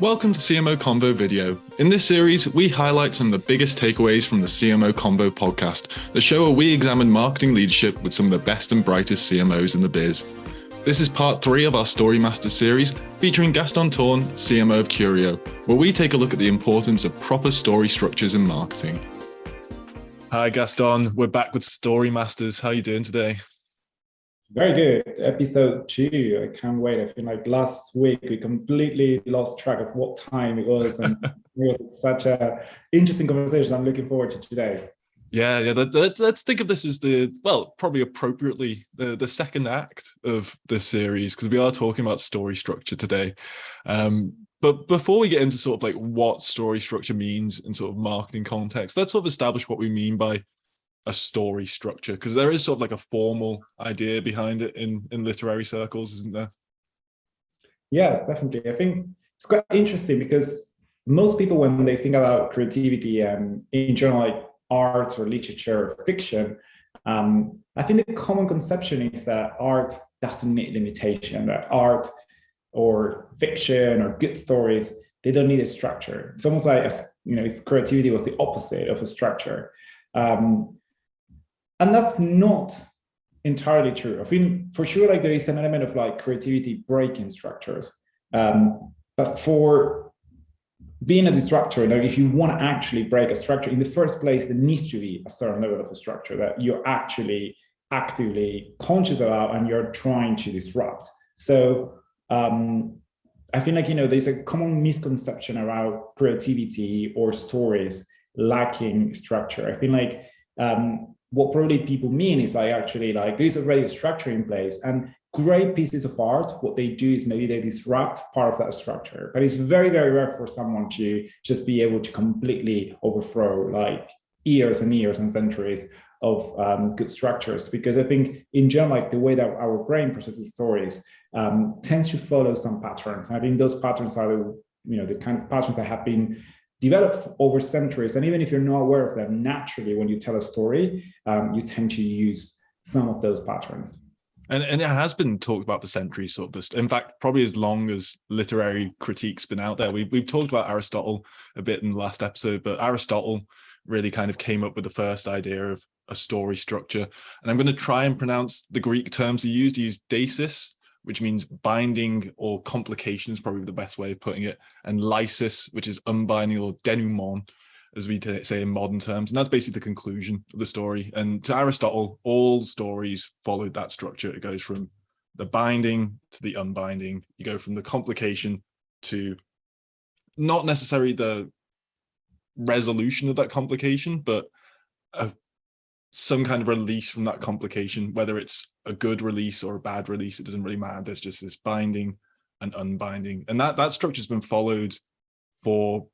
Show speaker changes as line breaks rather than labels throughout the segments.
Welcome to CMO Convo video. In this series, we highlight some of the biggest takeaways from the CMO Convo podcast, the show where we examine marketing leadership with some of the best and brightest CMOs in the biz. This is part 3 of our Storymasters series, featuring Gaston Tourn, CMO of Curio, where we take a look at the importance of proper story structures in marketing. Hi Gaston, we're back with Storymasters. How are you doing today?
Very good. Episode 2. I can't wait. I feel like last week we completely lost track of what time it was, and it was such an interesting conversation. I'm looking forward to today.
Yeah. Let's think of this as probably appropriately, the second act of the series, because we are talking about story structure today. But before we get into sort of like what story structure means in sort of marketing context, let's sort of establish what we mean by a story structure, because there is sort of like a formal idea behind it in literary circles, isn't there?
Yes, definitely. I think it's quite interesting because most people, when they think about creativity and in general, like art or literature or fiction, I think the common conception is that art doesn't need limitation, that art or fiction or good stories, they don't need a structure. It's almost like, if creativity was the opposite of a structure. And that's not entirely true. I think for sure, like there is an element of like creativity breaking structures. But for being a disruptor, like if you want to actually break a structure, in the first place, there needs to be a certain level of a structure that you're actually actively conscious about and you're trying to disrupt. So I feel like, there's a common misconception around creativity or stories lacking structure. I feel like what probably people mean is there's already a structure in place, and great pieces of art, what they do is maybe they disrupt part of that structure. But it's very, very rare for someone to just be able to completely overthrow like years and years and centuries of good structures. Because I think in general, like the way that our brain processes stories tends to follow some patterns. And I think those patterns are the kind of patterns that have been developed over centuries. And even if you're not aware of them, naturally, when you tell a story, you tend to use some of those patterns.
And it has been talked about for centuries, sort of this. In fact, probably as long as literary critique's been out there. We've talked about Aristotle a bit in the last episode, but Aristotle really kind of came up with the first idea of a story structure. And I'm going to try and pronounce the Greek terms he used. He used desis, which means binding or complication is probably the best way of putting it, and lysis, which is unbinding, or denouement, as we say in modern terms. And that's basically the conclusion of the story. And to Aristotle, all stories followed that structure. It goes from the binding to the unbinding. You go from the complication to not necessarily the resolution of that complication, but some kind of release from that complication, whether it's a good release or a bad release, it doesn't really matter. There's just this binding and unbinding. And that structure's been followed for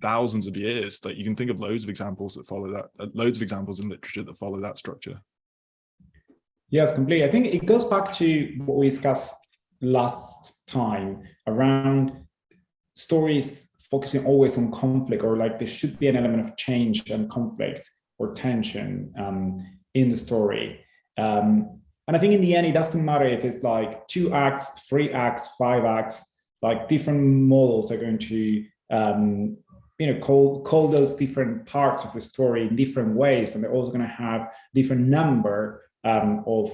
thousands of years. Like you can think of loads of examples that follow that, loads of examples in literature that follow that structure.
Yes, completely. I think it goes back to what we discussed last time around stories focusing always on conflict, or like there should be an element of change and conflict or tension in the story. And I think in the end, it doesn't matter if it's like 2 acts, 3 acts, 5 acts, like different models are going to, call those different parts of the story in different ways. And they're also going to have different number of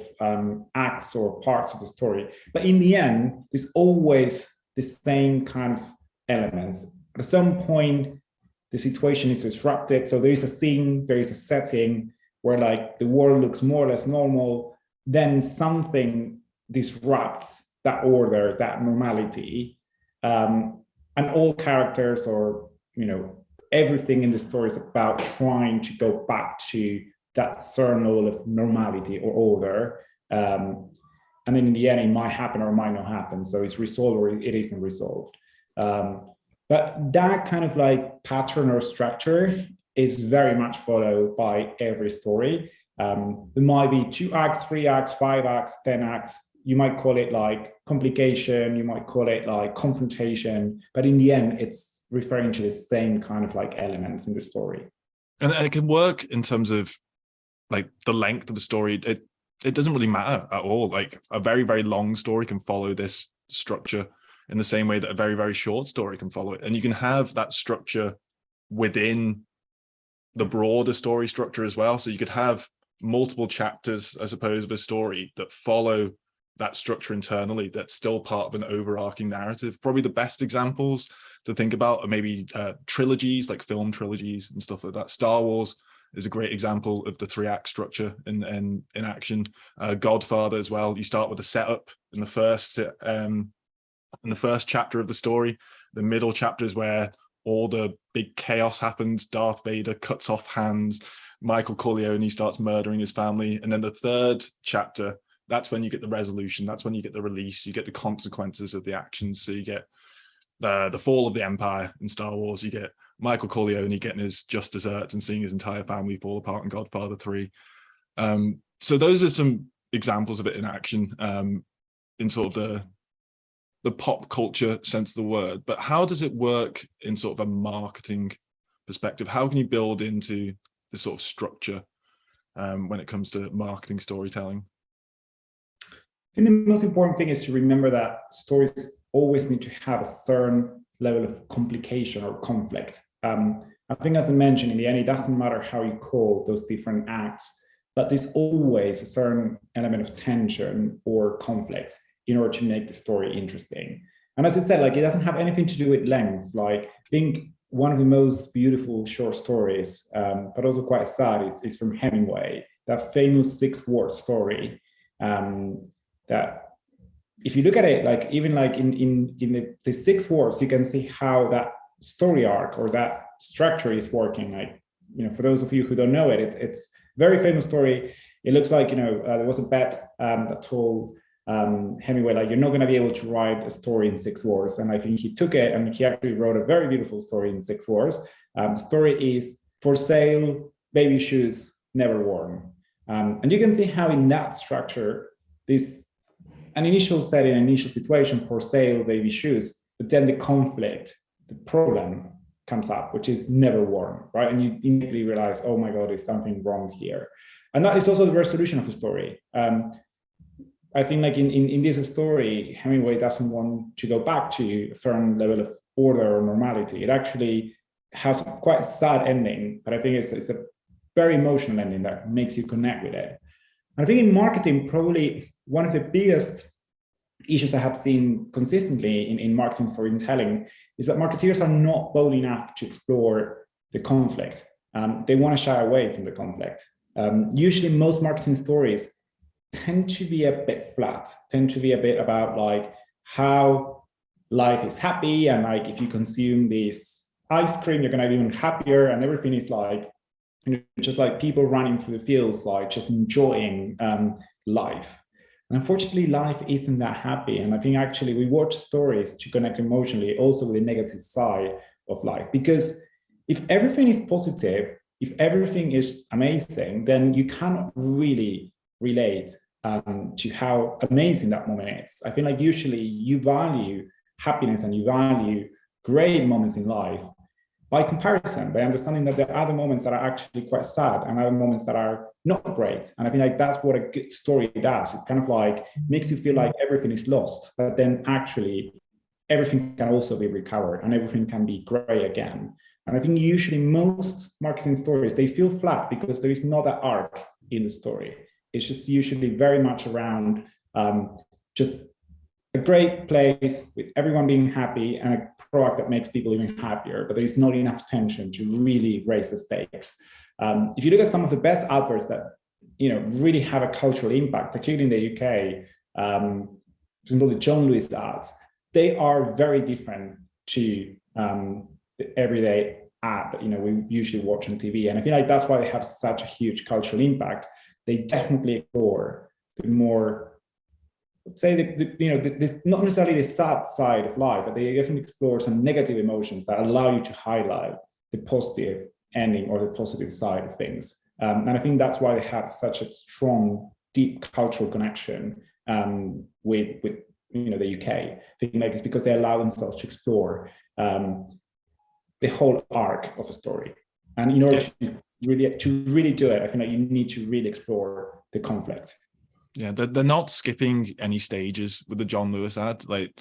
acts or parts of the story. But in the end, there's always the same kind of elements. At some point, the situation is disrupted. So there is a scene, there is a setting where like the world looks more or less normal. Then something disrupts that order, that normality. And all characters or, everything in the story is about trying to go back to that certain level of normality or order. And then in the end, it might happen or it might not happen. So it's resolved or it isn't resolved. But that kind of like pattern or structure is very much followed by every story. There might be 2 acts, 3 acts, 5 acts, 10 acts. You might call it like complication, you might call it like confrontation, but in the end, it's referring to the same kind of like elements in the story.
And it can work in terms of like the length of the story. It doesn't really matter at all. Like a very, very long story can follow this structure in the same way that a very, very short story can follow it. And you can have that structure within the broader story structure as well. So you could have multiple chapters, I suppose, of a story that follow that structure internally that's still part of an overarching narrative. Probably the best examples to think about are maybe trilogies, like film trilogies and stuff like that. Star Wars is a great example of the 3-act structure in action. Godfather as well. You start with a setup in the first chapter of the story. The middle chapter is where all the big chaos happens. Darth Vader cuts off hands. Michael Corleone starts murdering his family. And then the third chapter, that's when you get the resolution. That's when you get the release. You get the consequences of the actions. So you get the fall of the empire in Star Wars. You get Michael Corleone getting his just desserts and seeing his entire family fall apart in Godfather 3. So those are some examples of it in action, in sort of the pop culture sense of the word. But how does it work in sort of a marketing perspective? How can you build into this sort of structure when it comes to marketing storytelling?
I think the most important thing is to remember that stories always need to have a certain level of complication or conflict. I think, as I mentioned, in the end, it doesn't matter how you call those different acts, but there's always a certain element of tension or conflict in order to make the story interesting. And as I said, like, it doesn't have anything to do with length. Like, I think one of the most beautiful short stories, but also quite sad, is from Hemingway, that famous 6-word story. That if you look at it, like, even like in the 6 words, you can see how that story arc or that structure is working. Like, for those of you who don't know it, it's very famous story. It looks like, there was a bet that told Hemingway, like, you're not going to be able to write a story in 6 words. And I think he took it and he actually wrote a very beautiful story in 6 words. The story is For Sale, Baby Shoes Never Worn. And you can see how in that structure, this an initial setting, an initial situation, for sale, baby shoes, but then the conflict, the problem comes up, which is never worn, right? And you immediately realize, oh my God, there's something wrong here. And that is also the resolution of the story. I think, like, in this story, Hemingway doesn't want to go back to a certain level of order or normality. It actually has quite a sad ending, but I think it's a very emotional ending that makes you connect with it. And I think in marketing, probably one of the biggest issues I have seen consistently in marketing storytelling is that marketeers are not bold enough to explore the conflict. They want to shy away from the conflict. Usually most marketing stories tend to be a bit flat, tend to be a bit about, like, how life is happy, and, like, if you consume this ice cream, you're going to be even happier, and everything is like, just like people running through the fields, like, just enjoying life. And unfortunately, life isn't that happy. And I think actually we watch stories to connect emotionally also with the negative side of life. Because if everything is positive, if everything is amazing, then you cannot really relate to how amazing that moment is. I feel like usually you value happiness and you value great moments in life by comparison, by understanding that there are other moments that are actually quite sad and other moments that are not great. And I think, like, that's what a good story does. It kind of, like, makes you feel like everything is lost, but then actually everything can also be recovered and everything can be great again. And I think usually most marketing stories, they feel flat because there is not that arc in the story. It's just usually very much around just a great place with everyone being happy and a product that makes people even happier, but there is not enough tension to really raise the stakes. If you look at some of the best adverts that really have a cultural impact, particularly in the UK, for example, the John Lewis ads, they are very different to the everyday ad that we usually watch on TV. And I feel like that's why they have such a huge cultural impact. They definitely explore the more, let's say, not necessarily the sad side of life, but they often explore some negative emotions that allow you to highlight the positive ending or the positive side of things. And I think that's why they have such a strong, deep cultural connection with the UK. I think, like, it's because they allow themselves to explore the whole arc of a story. And in order to really do it, I think that you need to really explore the conflict.
Yeah, they're not skipping any stages with the John Lewis ad. Like,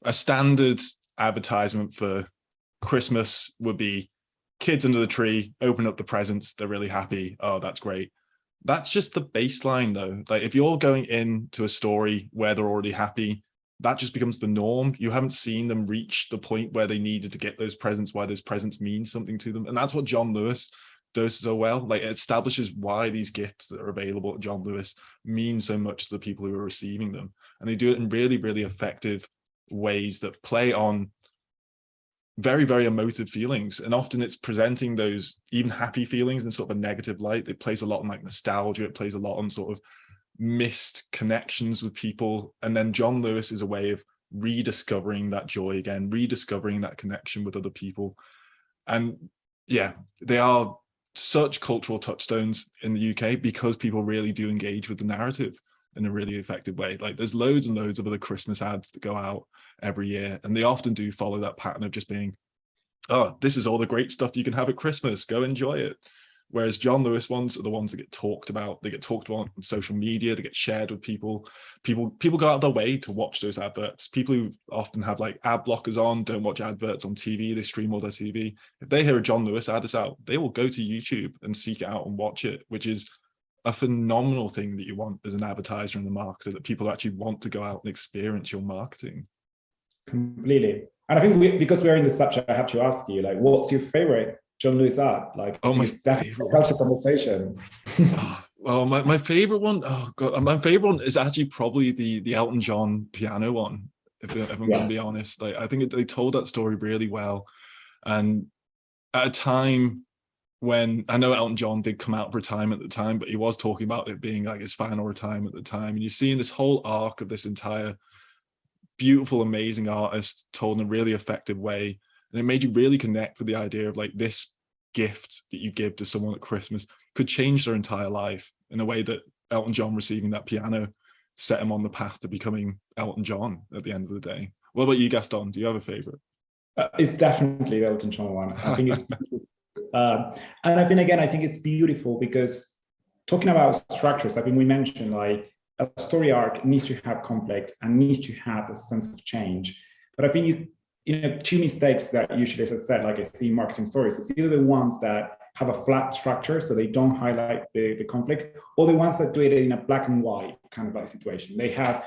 a standard advertisement for Christmas would be kids under the tree, open up the presents, they're really happy. Oh, that's great. That's just the baseline though. Like if you're going into a story where they're already happy, that just becomes the norm. You haven't seen them reach the point where they needed to get those presents, why those presents mean something to them. And that's what John Lewis does so well. Like it establishes why these gifts that are available at John Lewis mean so much to the people who are receiving them. And they do it in really, really effective ways that play on very, very emotive feelings. And often it's presenting those even happy feelings in sort of a negative light. It plays a lot on like nostalgia. It plays a lot on sort of missed connections with people. And then John Lewis is a way of rediscovering that joy again, rediscovering that connection with other people. And yeah, they are such cultural touchstones in the UK because people really do engage with the narrative in a really effective way. Like there's loads and loads of other Christmas ads that go out every year, and they often do follow that pattern of just being, oh, this is all the great stuff you can have at Christmas, go enjoy it. Whereas John Lewis ones are the ones that get talked about. They get talked about on social media, they get shared with people. People go out of their way to watch those adverts. People who often have like ad blockers on, don't watch adverts on TV, they stream all their TV. If they hear a John Lewis ad is out, they will go to YouTube and seek it out and watch it, which is a phenomenal thing that you want as an advertiser and the marketer, that people actually want to go out and experience your marketing.
Completely. And I think because we're in the subject, I have to ask you, like, what's your favorite John Lewis ad? Like,
oh, my
it's definitely a culture conversation.
Well, my favorite one, oh god, my favorite one is actually probably the Elton John piano one. If I'm going to be honest, like I think they told that story really well, and at a time when I know Elton John did come out of retirement at the time, but he was talking about it being like his final retirement at the time, and you're seeing this whole arc of this entire beautiful, amazing artist told in a really effective way. And it made you really connect with the idea of like this gift that you give to someone at Christmas could change their entire life in a way that Elton John receiving that piano set him on the path to becoming Elton John at the end of the day. What about you, Gaston? Do you have a favorite?
It's definitely the Elton John one. I think it's and I think, again, I think it's beautiful because talking about structures, I think we mentioned like a story arc needs to have conflict and needs to have a sense of change. But I think two mistakes that usually, as I said, like I see in marketing stories, it's either the ones that have a flat structure, so they don't highlight the conflict, or the ones that do it in a black and white kind of like situation. They have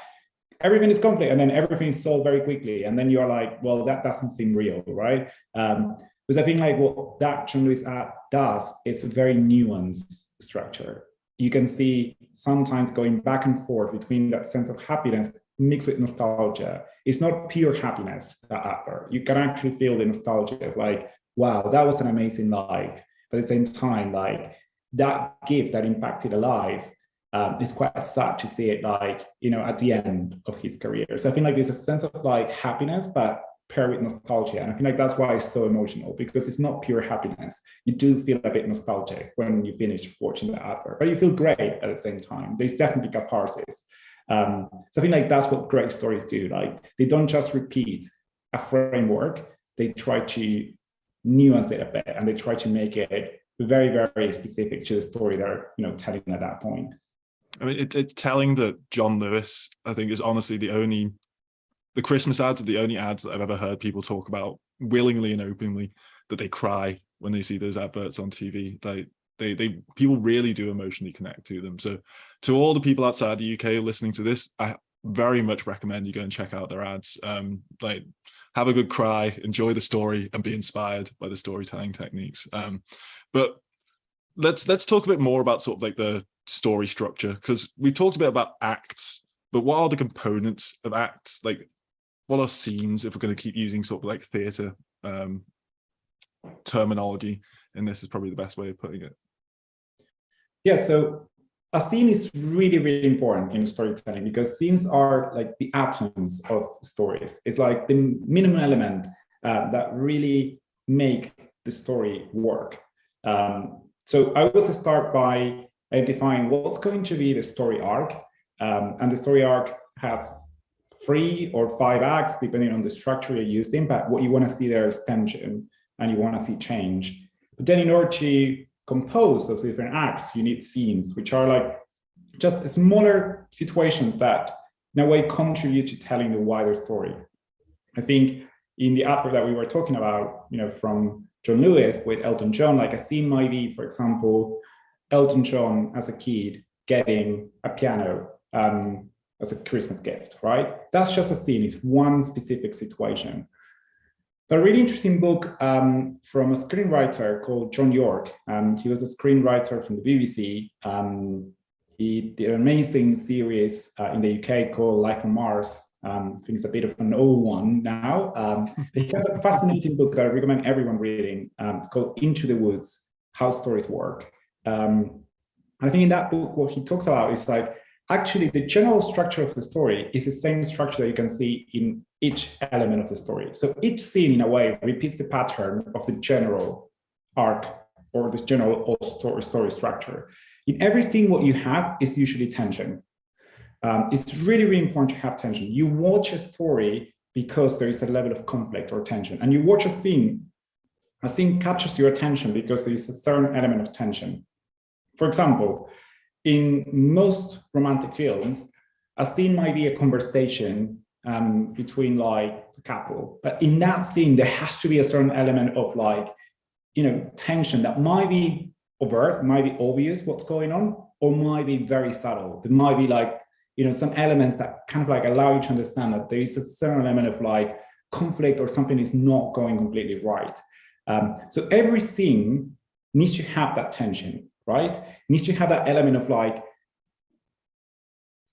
everything is conflict and then everything is solved very quickly. And then you're like, well, that doesn't seem real, right? Because I think like what that John Lewis ad does, it's a very nuanced structure. You can see sometimes going back and forth between that sense of happiness mixed with nostalgia. It's not pure happiness, that advert. You can actually feel the nostalgia of like, wow, that was an amazing life. But at the same time, like that gift that impacted a life is quite sad to see it like, at the end of his career. So I think like there's a sense of like happiness, but paired with nostalgia. And I feel like that's why it's so emotional, because it's not pure happiness. You do feel a bit nostalgic when you finish watching the advert, but you feel great at the same time. There's definitely catharsis. So I think like that's what great stories do. Like they don't just repeat a framework, they try to nuance it a bit, and they try to make it very, very specific to the story they're telling at that point.
I mean, it's telling that John Lewis, I think, is honestly the Christmas ads are the only ads that I've ever heard people talk about willingly and openly that they cry when they see those adverts on TV. Like people really do emotionally connect to them. So to all the people outside the UK listening to this, I very much recommend you go and check out their ads. Like have a good cry, enjoy the story, and be inspired by the storytelling techniques. But let's talk a bit more about sort of like the story structure, because we talked a bit about acts, but what are the components of acts? Like what are scenes, if we're going to keep using sort of like theatre terminology, and this is probably the best way of putting it.
Yeah, so a scene is really, really important in storytelling, because scenes are like the atoms of stories. It's like the minimum element that really make the story work. So I always start by identifying what's going to be the story arc, and the story arc has 3 or 5 acts, depending on the structure you're using, but what you want to see there is tension, and you want to see change. But then in order to compose those different acts, you need scenes, which are like just smaller situations that in a way contribute to telling the wider story. I think in the advert that we were talking about, from John Lewis with Elton John, like a scene might be, for example, Elton John as a kid getting a piano as a Christmas gift, right? That's just a scene. It's one specific situation. But a really interesting book from a screenwriter called John York. He was a screenwriter from the BBC. He did an amazing series in the UK called Life on Mars. I think it's a bit of an old one now. He has a fascinating book that I recommend everyone reading. It's called Into the Woods, How Stories Work. I think in that book, what he talks about is like, actually the general structure of the story is the same structure that you can see in each element of the story. So each scene in a way repeats the pattern of the general arc or the general story structure. In every scene, what you have is usually tension. It's really, really important to have tension. You watch a story because there is a level of conflict or tension, and you watch a scene captures your attention because there is a certain element of tension. For example, in most romantic films, a scene might be a conversation between like a couple, but in that scene, there has to be a certain element of like, tension that might be overt, might be obvious what's going on, or might be very subtle. It might be like, some elements that kind of like allow you to understand that there is a certain element of like conflict or something is not going completely right. So every scene needs to have that tension, right? Needs to have that element of like,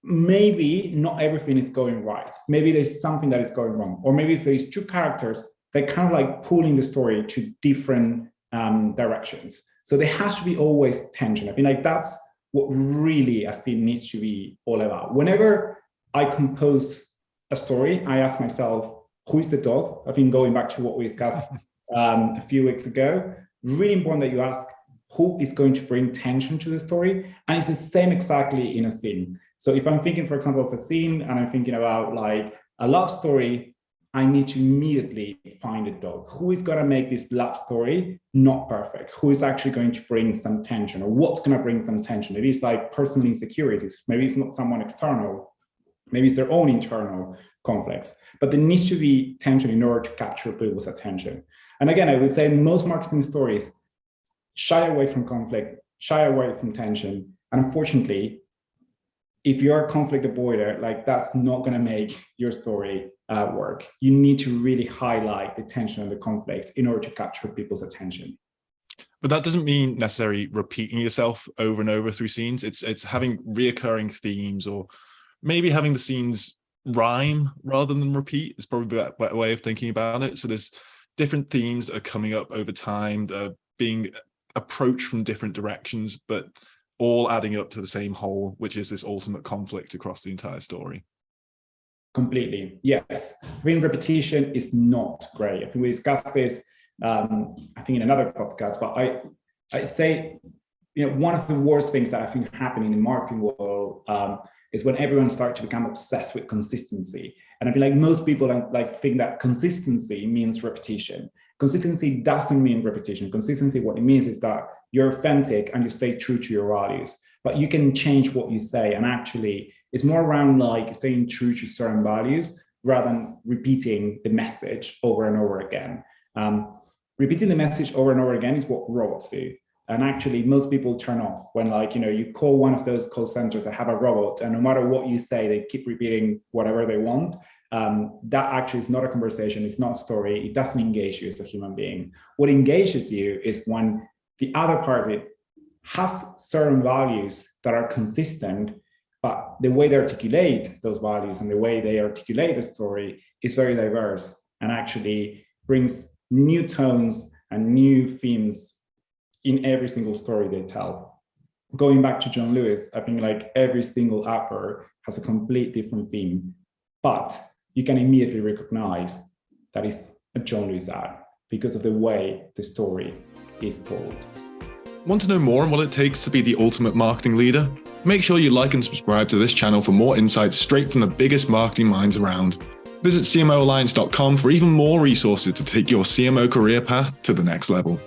maybe not everything is going right. Maybe there's something that is going wrong. Or maybe if there's two characters, they're kind of like pulling the story to different directions. So there has to be always tension. I feel like that's what really a scene needs to be all about. Whenever I compose a story, I ask myself, who is the dog? I've been going back to what we discussed a few weeks ago. Really important that you ask who is going to bring tension to the story. And it's the same exactly in a scene. So if I'm thinking, for example, of a scene and I'm thinking about like a love story, I need to immediately find a dog. Who is going to make this love story not perfect? Who is actually going to bring some tension, or what's going to bring some tension? Maybe it's like personal insecurities. Maybe it's not someone external. Maybe it's their own internal conflicts. But there needs to be tension in order to capture people's attention. And again, I would say most marketing stories shy away from conflict, shy away from tension. And unfortunately, if you're a conflict avoider, like that's not going to make your story work. You need to really highlight the tension and the conflict in order to capture people's attention.
But that doesn't mean necessarily repeating yourself over and over through scenes. It's having reoccurring themes, or maybe having the scenes rhyme rather than repeat. It's probably a better way of thinking about it. So there's different themes that are coming up over time, being approached from different directions, but all adding up to the same whole, which is this ultimate conflict across the entire story.
Completely, yes. I mean, repetition is not great. I think we discussed this, I think in another podcast, but I'd say, one of the worst things that I think happen in the marketing world is when everyone starts to become obsessed with consistency. And I feel like most people think that consistency means repetition. Consistency doesn't mean repetition. Consistency, what it means is that you're authentic and you stay true to your values, but you can change what you say. And actually, it's more around like staying true to certain values rather than repeating the message over and over again. Repeating the message over and over again is what robots do. And actually, most people turn off when you call one of those call centers that have a robot, and no matter what you say, they keep repeating whatever they want. That actually is not a conversation. It's not a story. It doesn't engage you as a human being. What engages you is when the other party has certain values that are consistent, but the way they articulate those values and the way they articulate the story is very diverse and actually brings new tones and new themes in every single story they tell. Going back to John Lewis, I think like every single advert has a complete different theme, but you can immediately recognize that it's a John Lewis ad because of the way the story is told.
Want to know more on what it takes to be the ultimate marketing leader? Make sure you like and subscribe to this channel for more insights straight from the biggest marketing minds around. Visit CMOalliance.com for even more resources to take your CMO career path to the next level.